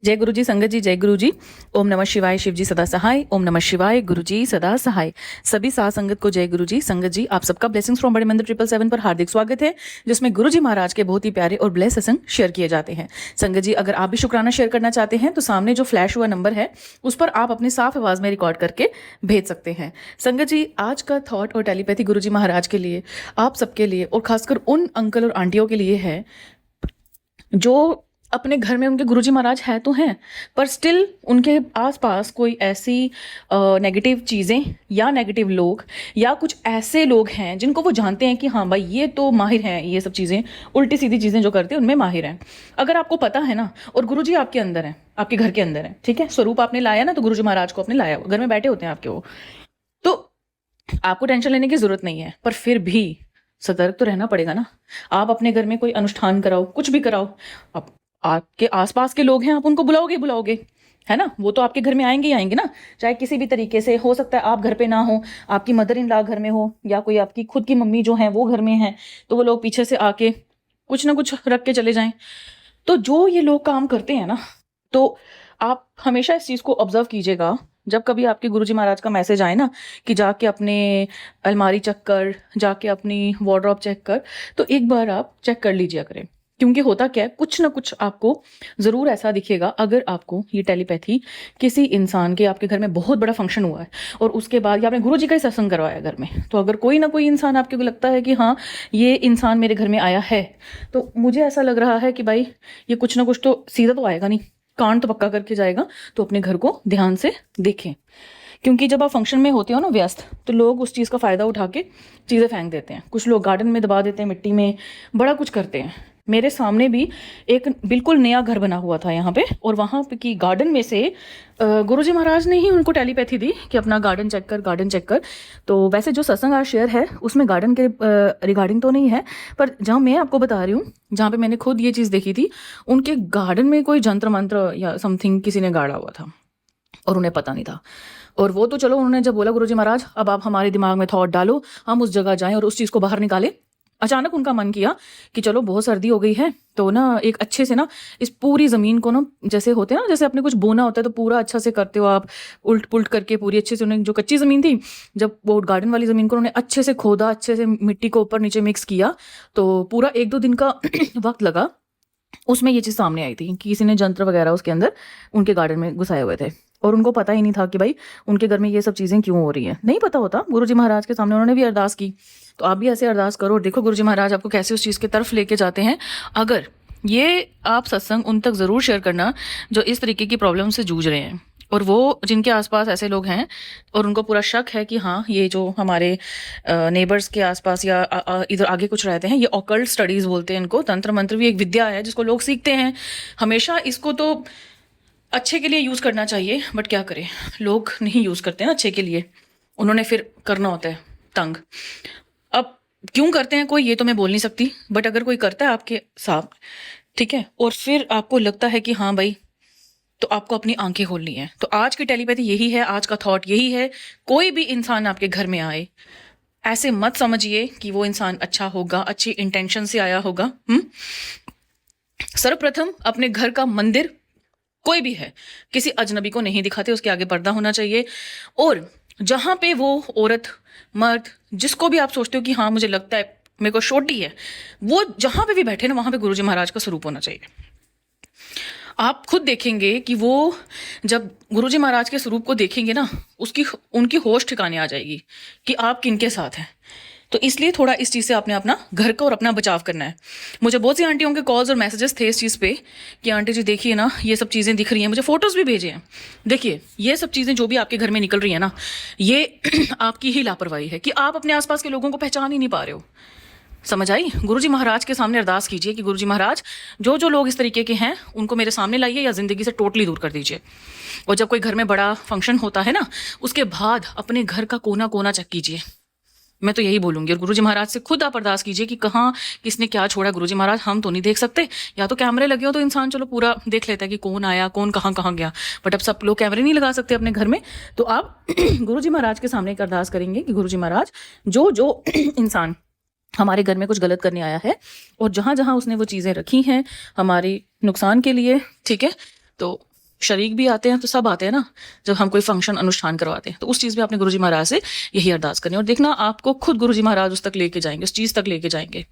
जय गुरु जी, संगत जी, जय गुरु जी। ओम नमः शिवाय, शिव जी सदा सहाय। ओम नमः शिवाय, गुरु जी सदा सहाय। सभी साथ संगत को जय गुरु जी। संगत जी, आप सबका ब्लेसिंग्स फ्रॉम बड़े मंदिर 777 पर हार्दिक स्वागत है, जिसमें गुरु जी महाराज के बहुत ही प्यारे और ब्लेस सत्संग शेयर किए जाते हैं। संगत जी, अगर आप भी शुक्राना शेयर करना चाहते हैं तो सामने जो फ्लैश हुआ नंबर है उस पर आप अपनी साफ आवाज में रिकॉर्ड करके भेज सकते हैं। संगत जी, आज का थॉट और टेलीपैथी गुरु जी महाराज के लिए, आप सबके लिए और खासकर उन अंकल और आंटियों के लिए है जो अपने घर में उनके गुरुजी महाराज है तो हैं, पर स्टिल उनके आसपास कोई ऐसी नेगेटिव चीज़ें या नेगेटिव लोग या कुछ ऐसे लोग हैं जिनको वो जानते हैं कि हाँ भाई ये तो माहिर हैं, ये सब चीज़ें उल्टी सीधी चीज़ें जो करते हैं उनमें माहिर हैं। अगर आपको पता है ना, और गुरुजी आपके अंदर हैं, आपके घर के अंदर है, ठीक है, स्वरूप आपने लाया ना, तो गुरुजी महाराज को आपने लाया, घर में बैठे होते हैं आपके वो, तो आपको टेंशन लेने की जरूरत नहीं है। पर फिर भी सतर्क तो रहना पड़ेगा ना। आप अपने घर में कोई अनुष्ठान कराओ, कुछ भी कराओ, आप आपके आसपास के लोग हैं, आप उनको बुलाओगे, है ना, वो तो आपके घर में आएंगे ही आएंगे ना, चाहे किसी भी तरीके से। हो सकता है आप घर पे ना हो, आपकी मदर इन लॉ घर में हो, या कोई आपकी खुद की मम्मी जो है वो घर में है, तो वो लोग पीछे से आके कुछ ना कुछ रख के चले जाएं। तो जो ये लोग काम करते हैं ना, तो आप हमेशा इस चीज़ को ऑब्जर्व कीजिएगा। जब कभी आपके गुरुजी महाराज का मैसेज आए ना कि जाके अपने अलमारी चेक कर, जाके अपनी वार्डरोब चेक कर, तो एक बार आप चेक कर लीजिए करें। क्योंकि होता क्या है, कुछ ना कुछ आपको ज़रूर ऐसा दिखेगा। अगर आपको ये टेलीपैथी किसी इंसान के, आपके घर में बहुत बड़ा फंक्शन हुआ है और उसके बाद या आपने गुरुजी का ही सत्संग करवाया घर में, तो अगर कोई ना कोई इंसान आपको लगता है कि हाँ ये इंसान मेरे घर में आया है, तो मुझे ऐसा लग रहा है कि भाई ये कुछ ना कुछ तो सीधा तो आएगा नहीं, कान तो पक्का करके जाएगा। तो अपने घर को ध्यान से देखें, क्योंकि जब आप फंक्शन में होते हो ना व्यस्त, तो लोग उस चीज़ का फ़ायदा उठा के चीज़ें फेंक देते हैं। कुछ लोग गार्डन में दबा देते हैं, मिट्टी में बड़ा कुछ करते हैं। मेरे सामने भी एक बिल्कुल नया घर बना हुआ था यहाँ पे, और वहाँ पे की गार्डन में से गुरुजी महाराज ने ही उनको टेलीपैथी दी कि अपना गार्डन चेक कर, गार्डन चेक कर। तो वैसे जो सत्संग आज शेयर है उसमें गार्डन के रिगार्डिंग तो नहीं है, पर जहाँ मैं आपको बता रही हूँ, जहाँ पे मैंने खुद ये चीज़ देखी थी, उनके गार्डन में कोई जंत्र मंत्र या समथिंग किसी ने गाड़ा हुआ था और उन्हें पता नहीं था। और वो तो चलो, उन्होंने जब बोला गुरुजी महाराज अब आप हमारे दिमाग में थॉट डालो, हम उस जगह जाएं और उस चीज़ को बाहर निकालें, अचानक उनका मन किया कि चलो बहुत सर्दी हो गई है, तो ना एक अच्छे से ना इस पूरी ज़मीन को ना, जैसे होते हैं ना, जैसे अपने कुछ बोना होता है तो पूरा अच्छा से करते हो आप, उल्ट पुल्ट करके पूरी अच्छे से। उन्हें जो कच्ची ज़मीन थी, जब वो गार्डन वाली ज़मीन को उन्होंने अच्छे से खोदा, अच्छे से मिट्टी को ऊपर नीचे मिक्स किया, तो पूरा 1-2 दिन का वक्त लगा। उसमें ये चीज़ सामने आई थी कि किसी ने जंत्र वगैरह उसके अंदर उनके गार्डन में घुसाए हुए थे, और उनको पता ही नहीं था कि भाई उनके घर में ये सब चीज़ें क्यों हो रही हैं। नहीं पता होता। गुरुजी महाराज के सामने उन्होंने भी अरदास की, तो आप भी ऐसे अरदास करो और देखो गुरुजी महाराज आपको कैसे उस चीज़ की तरफ लेके जाते हैं। अगर ये आप सत्संग उन तक ज़रूर शेयर करना जो इस तरीके की प्रॉब्लम से जूझ रहे हैं, और वो जिनके आसपास ऐसे लोग हैं और उनको पूरा शक है कि हाँ ये जो हमारे नेबर्स के आसपास या इधर आगे कुछ रहते हैं, ये ऑकल्ट स्टडीज़ बोलते हैं इनको। तंत्र मंत्र भी एक विद्या है जिसको लोग सीखते हैं। हमेशा इसको तो अच्छे के लिए यूज़ करना चाहिए, बट क्या करें, लोग नहीं यूज़ करते ना अच्छे के लिए, उन्होंने फिर करना होता है तंग। अब क्यों करते हैं कोई, ये तो मैं बोल नहीं सकती, बट अगर कोई करता है आपके साथ, ठीक है, और फिर आपको लगता है कि हाँ भाई, तो आपको अपनी आंखें खोलनी है। तो आज की टेलीपैथी यही है, आज का थॉट यही है। कोई भी इंसान आपके घर में आए, ऐसे मत समझिए कि वो इंसान अच्छा होगा, अच्छी इंटेंशन से आया होगा। सर्वप्रथम अपने घर का मंदिर कोई भी है, किसी अजनबी को नहीं दिखाते, उसके आगे पर्दा होना चाहिए। और जहां पे वो औरत, मर्द, जिसको भी आप सोचते हो कि हाँ मुझे लगता है मेरे को शोटी है, वो जहां पे भी बैठे ना, वहां पे गुरुजी महाराज का स्वरूप होना चाहिए। आप खुद देखेंगे कि वो जब गुरुजी महाराज के स्वरूप को देखेंगे ना, उनकी होश ठिकाने आ जाएगी कि आप किनके साथ हैं। तो इसलिए थोड़ा इस चीज़ से आपने अपना घर का और अपना बचाव करना है। मुझे बहुत सी आंटियों के कॉल्स और मैसेजेस थे इस चीज़ पे कि आंटी जी देखिए ना ये सब चीज़ें दिख रही हैं, मुझे फोटोज़ भी भेजे हैं। देखिए ये सब चीज़ें जो भी आपके घर में निकल रही हैं ना, ये आपकी ही लापरवाही है कि आप अपने आसपास के लोगों को पहचान ही नहीं पा रहे हो। समझ आई? गुरुजी महाराज के सामने अरदास कीजिए कि गुरुजी महाराज जो जो लोग इस तरीके के हैं उनको मेरे सामने लाइए या ज़िंदगी से टोटली दूर कर दीजिए। और जब कोई घर में बड़ा फंक्शन होता है ना, उसके बाद अपने घर का कोना कोना चेक कीजिए, मैं तो यही बोलूंगी। और गुरुजी महाराज से खुद आप अरदास कीजिए कि कहाँ किसने क्या छोड़ा। गुरुजी महाराज हम तो नहीं देख सकते, या तो कैमरे लगे हो तो इंसान चलो पूरा देख लेता है कि कौन आया, कौन कहाँ कहाँ गया, बट अब सब लोग कैमरे नहीं लगा सकते अपने घर में। तो आप गुरुजी महाराज के सामने एक अरदास करेंगे कि गुरुजी महाराज जो जो इंसान हमारे घर में कुछ गलत करने आया है और जहां जहां उसने वो चीज़ें रखी हैं हमारे नुकसान के लिए, ठीक है, तो शरीक भी आते हैं, तो सब आते हैं ना जब हम कोई फंक्शन अनुष्ठान करवाते हैं, तो उस चीज़ में आपने गुरुजी महाराज से यही अरदास करनी है। और देखना आपको खुद गुरुजी महाराज उस तक लेके जाएंगे, उस चीज़ तक लेके जाएंगे,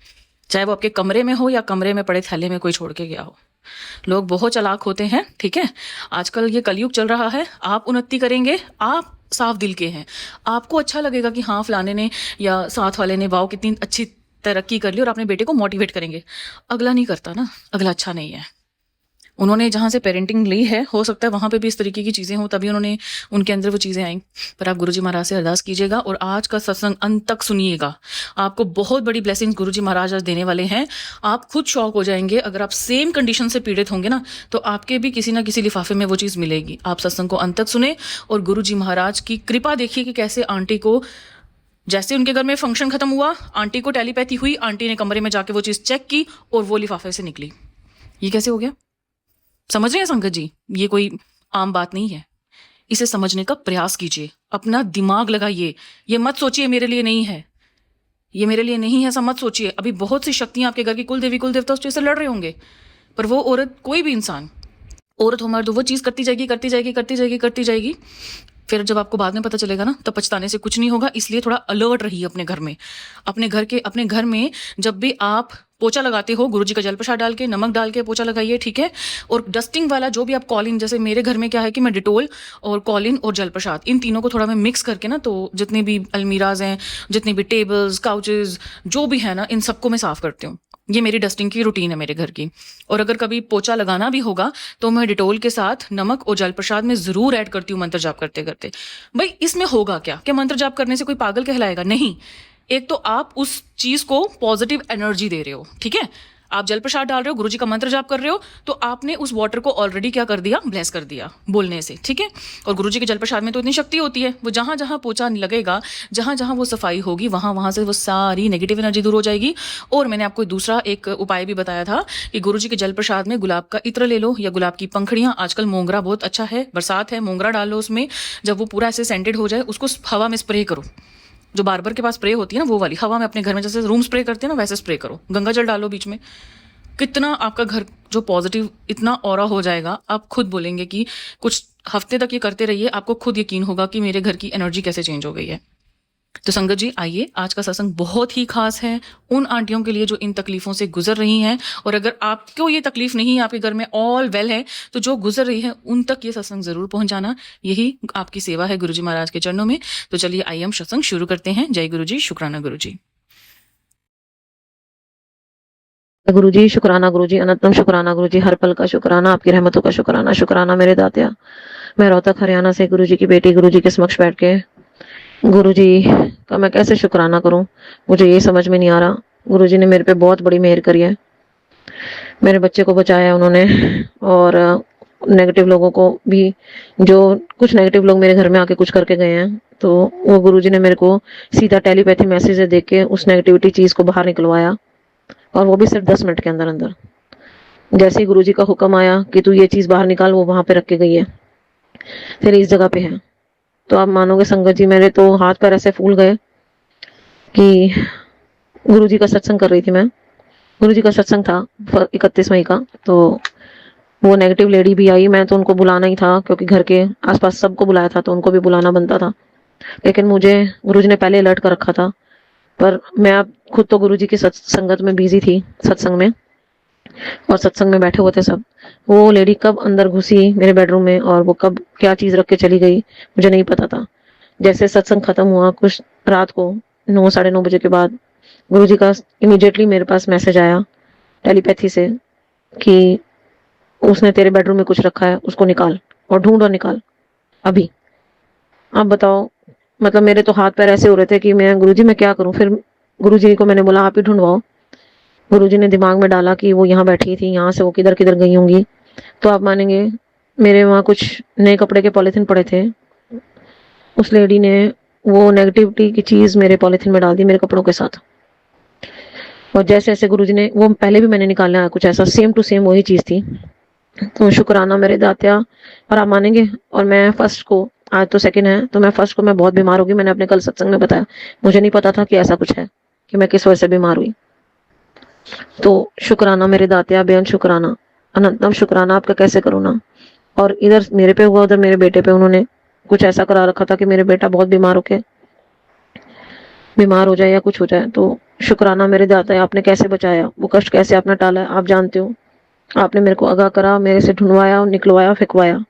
चाहे वो आपके कमरे में हो या कमरे में पड़े थैले में कोई छोड़ के गया हो। लोग बहुत चालाक होते हैं, ठीक है। आजकल ये कलयुग चल रहा है, आप उन्नति करेंगे, आप साफ दिल के हैं, आपको अच्छा लगेगा कि हाँ फलाने ने या साथ वाले ने वाओ कितनी अच्छी तरक्की कर ली, और अपने बेटे को मोटिवेट करेंगे। अगला नहीं करता ना, अगला अच्छा नहीं है। उन्होंने जहाँ से पेरेंटिंग ली है, हो सकता है वहाँ पे भी इस तरीके की चीज़ें हों, तभी उन्होंने उनके अंदर वो चीज़ें आई। पर आप गुरुजी महाराज से अरदास कीजिएगा और आज का सत्संग अंत तक सुनिएगा। आपको बहुत बड़ी ब्लेसिंग्स गुरुजी महाराज आज देने वाले हैं। आप खुद शॉक हो जाएंगे। अगर आप सेम कंडीशन से पीड़ित होंगे ना, तो आपके भी किसी ना किसी लिफाफे में वो चीज़ मिलेगी। आप सत्संग को अंत तक सुने और गुरुजी महाराज की कृपा देखिए कि कैसे आंटी को, जैसे उनके घर में फंक्शन खत्म हुआ, आंटी को टेलीपैथी हुई, आंटी ने कमरे में जाके वो चीज़ चेक की और वो लिफाफे से निकली। ये कैसे हो गया? समझ रहे हैं संगत जी? ये कोई आम बात नहीं है। इसे समझने का प्रयास कीजिए, अपना दिमाग लगाइए। ये मत सोचिए मेरे लिए नहीं है, ये मेरे लिए नहीं है, ऐसा मत सोचिए। अभी बहुत सी शक्तियां आपके घर की कुल देवी कुल देवता उस चीज से लड़ रहे होंगे, पर वो औरत, कोई भी इंसान, औरत हो मर्द हो, वो चीज करती जाएगी करती जाएगी करती जाएगी करती जाएगी। फिर जब आपको बाद में पता चलेगा ना, तब पछताने से कुछ नहीं होगा। इसलिए थोड़ा अलर्ट रहिए अपने घर में। अपने घर में जब भी आप पोछा लगाते हो, गुरुजी का जल प्रसाद डाल के, नमक डाल के पोछा लगाइए, ठीक है। और डस्टिंग वाला जो भी आप कॉलिन, जैसे मेरे घर में क्या है कि मैं डिटोल और कॉलिन और जल प्रसाद, इन तीनों को थोड़ा मैं मिक्स करके ना, तो जितने भी अलमीराज हैं, जितने भी टेबल्स काउचेस जो भी है ना, इन सबको मैं साफ करती हूँ। ये मेरी डस्टिंग की रूटीन है मेरे घर की। और अगर कभी पोछा लगाना भी होगा तो मैं डिटोल के साथ नमक और जल प्रसाद में जरूर ऐड करती हूँ मंत्र जाप करते करते। भाई इसमें होगा क्या? क्या मंत्र जाप करने से कोई पागल कहलाएगा? नहीं। एक तो आप उस चीज को पॉजिटिव एनर्जी दे रहे हो, ठीक है। आप जल प्रसाद डाल रहे हो, गुरुजी का मंत्र जाप कर रहे हो, तो आपने उस वाटर को ऑलरेडी क्या कर दिया? ब्लेस कर दिया बोलने से, ठीक है। और गुरुजी के जल प्रसाद में तो इतनी शक्ति होती है, वो जहां जहां पोछा लगेगा, जहां जहां वो सफाई होगी, वहां वहां से वो सारी नेगेटिव एनर्जी दूर हो जाएगी। और मैंने आपको दूसरा एक उपाय भी बताया था कि गुरुजी के जल प्रसाद में गुलाब का इत्र ले लो या गुलाब की पंखड़ियां। आजकल मोंगरा बहुत अच्छा है, बरसात है, मोंगरा डाल लो उसमें। जब वो पूरा ऐसे सेंटेड हो जाए, उसको हवा में स्प्रे करो। जो बार्बर के पास स्प्रे होती है ना, वो वाली हवा में अपने घर में जैसे रूम स्प्रे करते हैं ना, वैसे स्प्रे करो। गंगा जल डालो बीच में। कितना आपका घर जो पॉजिटिव इतना ऑरा हो जाएगा, आप खुद बोलेंगे कि कुछ हफ्ते तक ये करते रहिए, आपको खुद यकीन होगा कि मेरे घर की एनर्जी कैसे चेंज हो गई है। तो संगत जी आइए, आज का सत्संग बहुत ही खास है उन आंटियों के लिए जो इन तकलीफों से गुजर रही हैं। और अगर आपको ये तकलीफ नहीं है, आपके घर में ऑल वेल है, तो जो गुजर रही है उन तक ये सत्संग जरूर पहुंचाना। यही आपकी सेवा है गुरुजी महाराज के चरणों में। तो चलिए आइए हम सत्संग शुरू करते हैं। जय गुरुजी, शुक्राना गुरुजी। गुरुजी शुक्राना, गुरुजी अनंतम शुक्राना, गुरुजी हर पल का शुक्राना, आपकी रहमतों का शुक्राना। शुक्राना मेरे दातिया। मैं रोहतक हरियाणा से गुरुजी की बेटी गुरुजी के समक्ष बैठ के गुरुजी का मैं कैसे शुक्राना करूं, मुझे ये समझ में नहीं आ रहा। गुरुजी ने मेरे पे बहुत बड़ी मेहर करी है, मेरे बच्चे को बचाया है उन्होंने। और नेगेटिव लोगों को भी, जो कुछ नेगेटिव लोग मेरे घर में आके कुछ करके गए हैं, तो वो गुरुजी ने मेरे को सीधा टेलीपैथी मैसेज देख के उस नेगेटिविटी चीज को बाहर निकलवाया। और वो भी सिर्फ 10 मिनट के अंदर अंदर। जैसे ही गुरुजी का हुक्म आया कि तू ये चीज बाहर निकाल, वो वहां पे रख के गई है, तेरे इस जगह पे है। तो आप मानोगे संगत जी, मेरे तो हाथ पैर ऐसे फूल गए कि गुरुजी का सत्संग कर रही थी मैं। गुरुजी का सत्संग था 31 मई का, तो वो नेगेटिव लेडी भी आई। मैं तो उनको बुलाना ही था, क्योंकि घर के आसपास सबको बुलाया था, तो उनको भी बुलाना बनता था। लेकिन मुझे गुरुजी ने पहले अलर्ट कर रखा था। पर मैं अब खुद तो गुरुजी की संगत में बिजी थी, सत्संग में, और सत्संग में बैठे हुए थे सब। वो लेडी कब अंदर घुसी मेरे बेडरूम में और वो कब क्या चीज रख के चली गई, मुझे नहीं पता था। जैसे सत्संग खत्म हुआ, कुछ रात को 9 साढ़े 9 बजे के बाद गुरुजी का इमीडिएटली मेरे पास मैसेज आया टेलीपैथी से कि उसने तेरे बेडरूम में कुछ रखा है, उसको निकाल और ढूंढ और निकाल अभी। आप बताओ, मतलब मेरे तो हाथ पैर ऐसे हो रहे थे कि मैं गुरुजी मैं क्या करूं। फिर गुरुजी को मैंने बोला आप ही ढूंढवाओ। गुरुजी ने दिमाग में डाला कि वो यहाँ बैठी थी, यहाँ से वो किधर किधर गई होंगी। तो आप मानेंगे, मेरे वहाँ कुछ नए कपड़े के पॉलिथीन पड़े थे, उस लेडी ने वो नेगेटिविटी की चीज मेरे पॉलिथीन में डाल दी, मेरे कपड़ों के साथ। और जैसे जैसे गुरुजी ने, वो पहले भी मैंने निकाला कुछ ऐसा सेम टू सेम वही चीज थी। तो शुक्राना मेरे दातिया। और आप मानेंगे, और मैं फर्स्ट को, आज तो सेकंड है, तो मैं फर्स्ट को मैं बहुत बीमार हो गई। मैंने अपने कल सत्संग में बताया, मुझे नहीं पता था कि ऐसा कुछ है, कि मैं किस वजह से बीमार हुई। तो शुक्राना मेरे दातिया, बेअंत शुक्राना, अनंतम शुक्राना। आपका कैसे करूँ ना। और इधर मेरे पे हुआ, उधर मेरे बेटे पे उन्होंने कुछ ऐसा करा रखा था कि मेरे बेटा बहुत बीमार हो जाए या कुछ हो जाए। तो शुक्राना मेरे दाता है, आपने कैसे बचाया, वो कष्ट कैसे आपने टाला है, आप जानते हो। आपने मेरे को आगाह करा, मेरे से ढूंढवाया, निकलवाया, फिकवाया।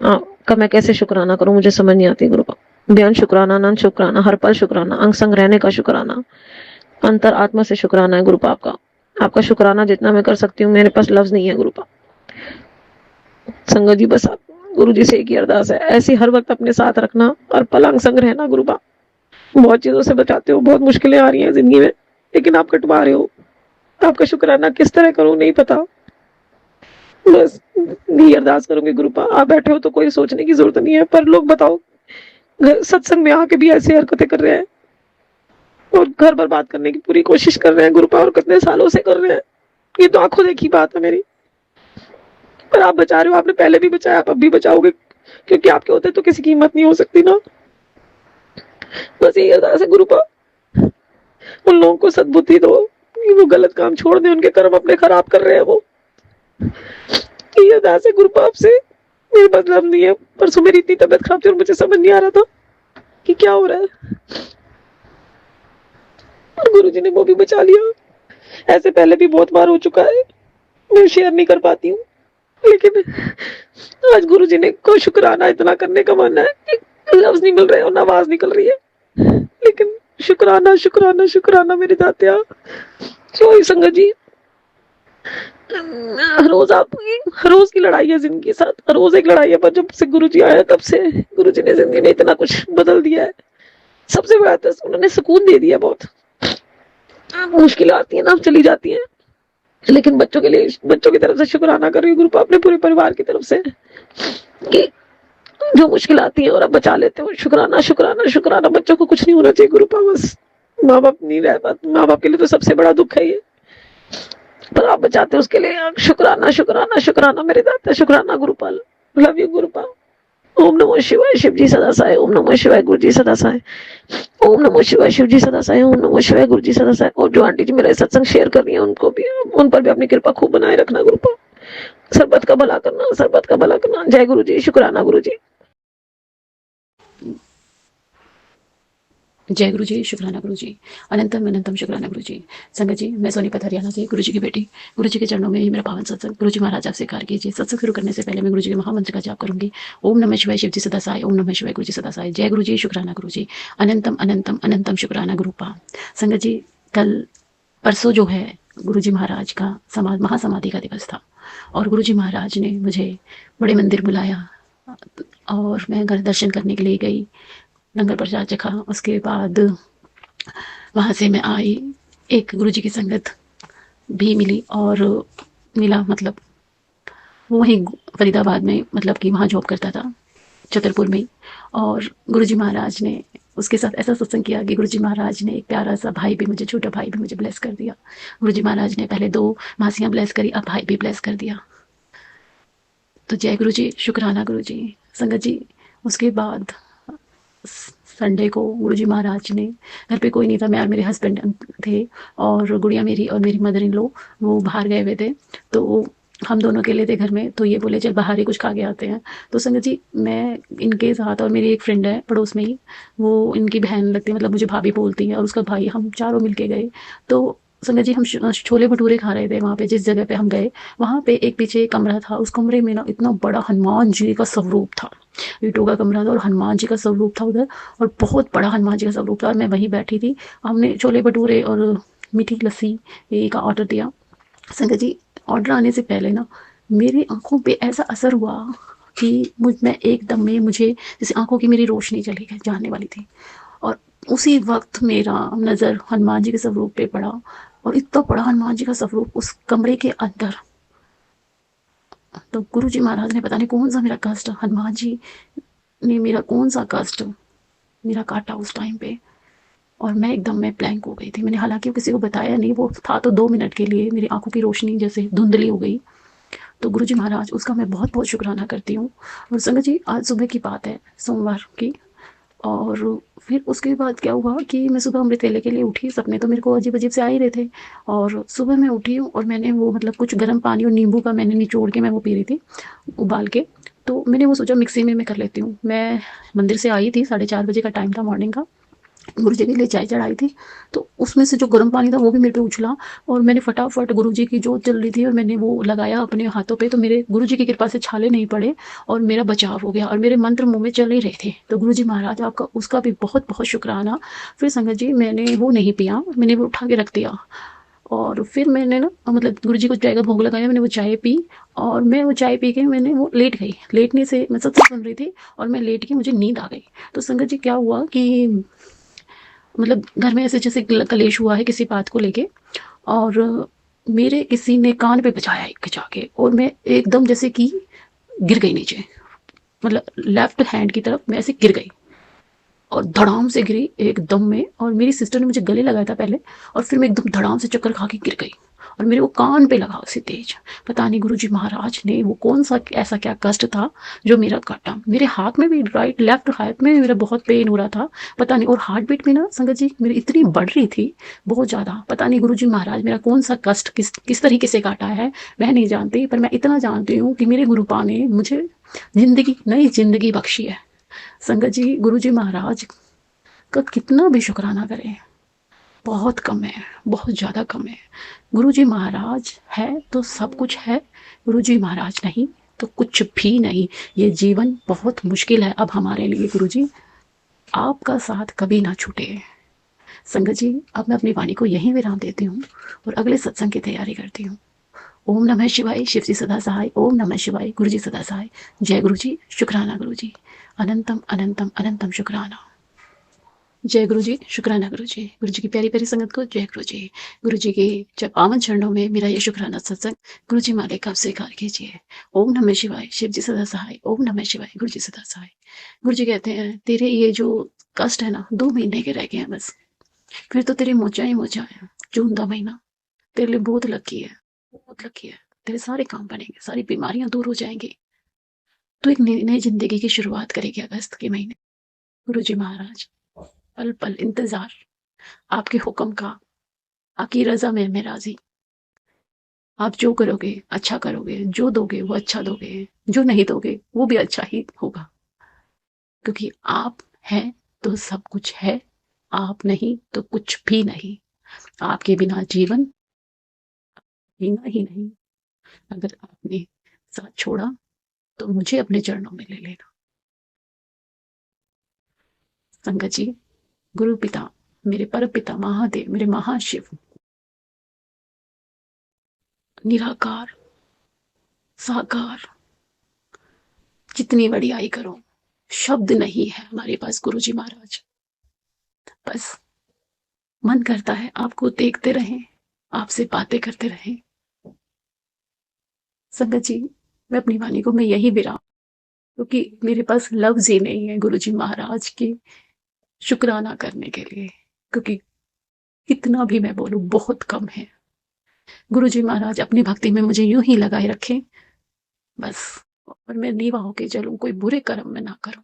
का मैं कैसे शुक्राना करूं, मुझे समझ नहीं आती गुरुपा। बेअन शुक्राना, अनंत शुक्राना, हर पल शुक्राना, अंग संग रहने का शुक्राना, अंतर आत्मा से शुक्राना है गुरुपा आपका। आपका शुक्राना जितना मैं कर सकती हूँ, मेरे पास लफ्ज नहीं है गुरुपा। संगत जी बस आप गुरु जी से एक ही अरदास है, ऐसी हर वक्त अपने साथ रखना और पल अंग संग रहना गुरुपा। बहुत चीजों से बचाते हो, बहुत मुश्किलें आ रही हैं जिंदगी में, लेकिन आप कटवा रहे हो। आपका शुक्राना किस तरह करूं नहीं पता। बस यही अरदास करूंगी गुरुपा। आप बैठे हो तो कोई सोचने की जरूरत नहीं है, पर लोग बताओ सत्संग में आके भी ऐसी हरकतें कर रहे हैं और घर बर्बाद करने की पूरी कोशिश कर रहे हैं गुरुपा, और कितने सालों से कर रहे हैं। ये तो आंखों देखी बात है मेरी। पर आप बचा रहे हो, आपने पहले भी बचाया, आप अब भी बचाओगे, क्योंकि आपके होते तो किसी की हिम्मत नहीं हो सकती ना। बस यही अरदास है गुरुपा, उन लोगों को सद्बुद्धि दो कि वो गलत काम छोड़ दें, उनके कर्म अपने खराब कर रहे हैं वो। ये अरदास है गुरुपा आपसे। मेरे पास लफ्ज नहीं है। परसों मेरी इतनी तबीयत खराब थी और मुझे समझ नहीं आ रहा था कि क्या हो रहा है, और गुरु जी ने वो भी बचा लिया। ऐसे पहले भी बहुत बार हो चुका है, मैं शेयर नहीं कर पाती हूँ, लेकिन आज गुरु जी ने को शुक्राना इतना करने का मन है कि लफ्ज नहीं मिल रहे और आवाज निकल रही है, लेकिन शुक्राना शुक्राना शुक्राना मेरे दातिया। सो संगत जी, रोज आप रोज की लड़ाई है जिंदगी के साथ, रोज एक लड़ाई है, पर जब से गुरु जी आए तब से गुरु जी ने जिंदगी में इतना कुछ बदल दिया है। सबसे बड़ा तो उन्होंने सुकून दे दिया। बहुत मुश्किल आती है ना, चली जाती है, लेकिन बच्चों के लिए, बच्चों की तरफ से शुक्राना कर रही हूँ गुरुपा, अपने पूरे परिवार की तरफ से कि जो मुश्किल आती है और आप बचा लेते हो। शुक्राना शुक्राना शुक्राना। बच्चों को कुछ नहीं होना चाहिए गुरुपा, बस माँ बाप नहीं रह पाते, माँ बाप के लिए तो सबसे बड़ा दुख है ये, पर आप बचाते हो उसके लिए शुक्राना शुक्राना शुक्राना मेरे दाता। शुक्राना गुरुपाल, लव यू गुरुपा। ओम नमो शिवाय, शिव जी सदा सहाय। ओम नमो शिवाय, गुरु जी सदा सहाय। ओम नमो शिवाय, शिव जी सदा सहाय। ओम नमो शिवाय, गुरु जी सदा सहाय। और जो आंटी जी मेरा सत्संग शेयर कर रही है, उनको भी, उन पर भी अपनी कृपा खूब बनाए रखना गुरुपा। सरबत का भला करना, सरबत का भला करना। जय गुरु जी, शुक्राना गुरु जी। जय गुरु जी, शुक्राना गुरु जी, अनंतम अनंतम शुक्राना गुरु जी। संगत जी, मैं सोनीपत हरियाणा से गुरु जी की बेटी। गुरु जी के चरणों में ही मेरा पावन सत्संग। गुरु जी महाराज आप स्वीकार कीजिए। सत्संग शुरू करने से पहले मैं गुरु जी के महामंत्र का जाप करूंगी। ओम नमः शिवाय, शिव जी सदा सहाय। ओम नमः शिवाय, गुरु जी सदा सहाय। जय गुरु जी, शुक्राना गुरु जी, अनंतम अनंतम अनंतम शुक्राना गुरुपा। संगत जी, कल परसों जो है गुरु जी महाराज का महासमाधि का दिवस था, और गुरु जी महाराज ने मुझे बड़े मंदिर बुलाया और मैं घर दर्शन करने के लिए गई, लंगर प्रसाद चखा। उसके बाद वहाँ से मैं आई, एक गुरुजी की संगत भी मिली, और मिला मतलब वो वहीं फरीदाबाद में, मतलब कि वहाँ जॉब करता था, छतरपुर में। और गुरुजी महाराज ने उसके साथ ऐसा सत्संग किया कि गुरुजी महाराज ने एक प्यारा सा भाई भी मुझे, छोटा भाई भी मुझे ब्लेस कर दिया। गुरुजी महाराज ने पहले 2 मासियाँ ब्लेस करी, अब भाई भी ब्लेस कर दिया। तो जय गुरु जी, शुक्राना गुरु जी। संगत जी, उसके बाद संडे को गुरुजी महाराज ने, घर पे कोई नहीं था, मैं और मेरे हस्बैंड थे और गुड़िया मेरी और मेरी मदर इन लॉ वो बाहर गए हुए थे, तो हम दोनों अकेले थे घर में। तो ये बोले चल बाहर ही कुछ खा के आते हैं। तो संगत जी, मैं इनके साथ, और मेरी एक फ्रेंड है पड़ोस में ही, वो इनकी बहन लगती है, मतलब मुझे भाभी बोलती है, और उसका भाई, हम चारों मिलके गए। तो संगत जी, हम छोले भटूरे खा रहे थे वहाँ पे, जिस जगह पे हम गए वहाँ पे एक पीछे एक कमरा था। उस कमरे में ना इतना बड़ा हनुमान जी का स्वरूप था, ईंटों का कमरा था और हनुमान जी का स्वरूप था उधर, और बहुत बड़ा हनुमान जी का स्वरूप था। और मैं वहीं बैठी थी, हमने छोले भटूरे और मीठी लस्सी ये का ऑर्डर दिया। संगत जी, ऑर्डर आने से पहले ना मेरी आंखों पे ऐसा असर हुआ कि मैं एकदम में, मुझे जैसे आंखों की मेरी रोशनी चली गई, जाने वाली थी। और उसी वक्त मेरा नज़र हनुमान जी के स्वरूप पे पड़ा, और इतना बड़ा हनुमान जी का स्वरूप उस कमरे के अंदर। तो गुरु जी महाराज ने पता नहीं कौन सा मेरा कष्ट, हनुमान जी ने मेरा कौन सा कष्ट मेरा काटा उस टाइम पे, और मैं एकदम में ब्लैंक हो गई थी। मैंने हालांकि किसी को बताया नहीं, वो था तो 2 मिनट के लिए, मेरी आंखों की रोशनी जैसे धुंधली हो गई। तो गुरु जी महाराज, उसका मैं बहुत बहुत शुक्राना करती हूँ। और संगत जी, आज सुबह की बात है, सोमवार की, और फिर उसके बाद क्या हुआ कि मैं सुबह अमृत वेले के लिए उठी। सपने तो मेरे को अजीब अजीब से आ ही रहे थे, और सुबह मैं उठी हूँ और मैंने वो मतलब कुछ गर्म पानी और नींबू का मैंने निचोड़ के मैं वो पी रही थी, उबाल के। तो मैंने वो सोचा मिक्सी में मैं कर लेती हूँ। मैं मंदिर से आई थी, 4:30 बजे का टाइम था मॉर्निंग का। गुरुजी के लिए चाय चढ़ाई थी, तो उसमें से जो गर्म पानी था वो भी मेरे पे उछला, और मैंने फटाफट गुरुजी की जोत जल रही थी और मैंने वो लगाया अपने हाथों पे। तो मेरे गुरुजी की कृपा से छाले नहीं पड़े और मेरा बचाव हो गया, और मेरे मंत्र मुंह में चल ही रहे थे। तो गुरुजी महाराज आपका उसका भी बहुत बहुत शुक्राना। फिर संगत जी मैंने वो नहीं पिया, मैंने वो उठा के रख दिया, और फिर मैंने ना मतलब गुरुजी को चाय का भोग लगाया, मैंने वो चाय पी, और मैं वो चाय पी के मैंने वो लेट गई। लेटने से मैं सत्संग सुन रही थी और मैं लेट के मुझे नींद आ गई। तो संगत जी क्या हुआ कि मतलब घर में ऐसे जैसे कलेश हुआ है किसी बात को लेके, और मेरे किसी ने कान पे बजाया एक जाके, और मैं एकदम जैसे कि गिर गई नीचे, मतलब लेफ्ट हैंड की तरफ मैं ऐसे गिर गई, और धड़ाम से गिरी एकदम में। और मेरी सिस्टर ने मुझे गले लगाया था पहले, और फिर मैं एकदम धड़ाम से चक्कर खा के गिर गई, और मेरे वो कान पे लगा उसी तेज। पता नहीं गुरुजी महाराज ने वो कौन सा ऐसा क्या कष्ट था जो मेरा काटा। मेरे हाथ में भी, राइट लेफ्ट हाथ में मेरा बहुत पेन हो रहा था, पता नहीं। और हार्ट बीट भी ना संगत जी मेरी इतनी बढ़ रही थी बहुत ज़्यादा। पता नहीं गुरुजी महाराज मेरा कौन सा कष्ट किस तरीके से काटा है मैं नहीं जानती, पर मैं इतना जानती हूँ कि मेरे गुरुपा ने मुझे जिंदगी, नई जिंदगी बख्शी है। संगत जी गुरुजी महाराज का कितना भी शुक्राना करें बहुत कम है, बहुत ज़्यादा कम है। गुरुजी महाराज है तो सब कुछ है, गुरुजी महाराज नहीं तो कुछ भी नहीं। ये जीवन बहुत मुश्किल है अब हमारे लिए। गुरुजी आपका साथ कभी ना छूटे। संगत जी अब मैं अपनी वाणी को यहीं विराम देती हूँ और अगले सत्संग की तैयारी करती हूँ। ओम नमः शिवाय, शिव जी सदा सहाय। ओम नमः शिवाय, गुरु जी सदा सहाय। जय गुरु जी, शुक्राना गुरु जी, अनंतम अनंतम अनंतम शुक्राना। जय गुरु जी, शुक्राना गुरु जी। गुरु जी की प्यारी प्यारी संगत को जय गुरु जी। गुरु जी के जब पावन चरणों में मेरा ये शुक्राना सत्संग गुरु जी मालिक आप स्वीकार कीजिए। ओम नमः शिवाय, शिव जी सदा सहाय। ओम नमः शिवाय, गुरु जी सदा सहाय। गुरु जी कहते हैं तेरे ये जो कष्ट है ना 2 महीने के रह गए हैं बस, फिर तो तेरी मोचा ही मोचा है। जून का महीना तेरे लिए बहुत लकी है, बहुत लकी है। तेरे सारे काम बनेंगे, सारी बीमारियां दूर हो जाएंगी, तो एक नई जिंदगी की शुरुआत करेगी अगस्त के महीने। गुरु जी महाराज पल पल इंतजार आपके हुक्म का, आपकी रजा में मैं राजी। आप जो करोगे अच्छा करोगे, जो दोगे वो अच्छा दोगे, जो नहीं दोगे वो भी अच्छा ही होगा, क्योंकि आप हैं तो सब कुछ है, आप नहीं तो कुछ भी नहीं। आपके बिना जीवन जीना ही नहीं। अगर आपने साथ छोड़ा तो मुझे अपने चरणों में ले लेना। संगत जी गुरु पिता, मेरे पर पिता महादेव, मेरे महाशिव, निराकार साकार, जितनी बड़ाई करो शब्द नहीं है हमारे पास। गुरु जी महाराज बस मन करता है आपको देखते रहें, आपसे बातें करते रहें। संगत जी मैं अपनी वाणी को मैं यही विराम, क्योंकि मेरे पास लफ्ज ही नहीं है गुरु जी महाराज की शुक्राना करने के लिए, क्योंकि कितना भी मैं बोलूं बहुत कम है। गुरु जी महाराज अपनी भक्ति में मुझे यूं ही लगाए रखें बस, और मैं नीवा होके चलूं, कोई बुरे कर्म में ना करूं।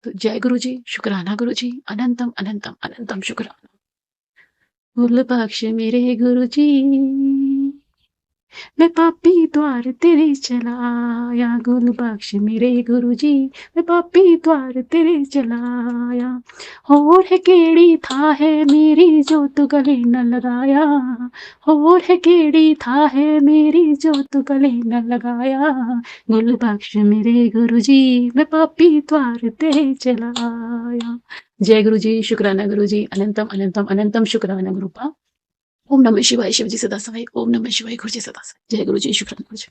तो जय गुरु जी, शुक्राना गुरु जी, अनंतम अनंतम अनंतम शुक्राना। गुल बख्श मेरे गुरु जी, मैं पापी द्वार तेरे चला आया। गुल बख्श मेरे गुरु जी, मैं पापी द्वार तेरे चला आया। होर है केड़ी था है मेरी जो तू गले न लगाया, होर है केड़ी था है मेरी जो तू गले न लगाया। गुल बख्श मेरे गुरु जी, मैं पापी द्वार तेरे चला आया। जय गुरु जी, शुक्राना गुरु जी, अनंतम अनंतम अनंतम शुक्राना गुरुपा। ओम नमः शिवाय, शिव जी सदा सहाय। ओम नमः शिवाय, गुरु जी सदा सहाय। जय गुरु जी, शुक्राना गुरु जी।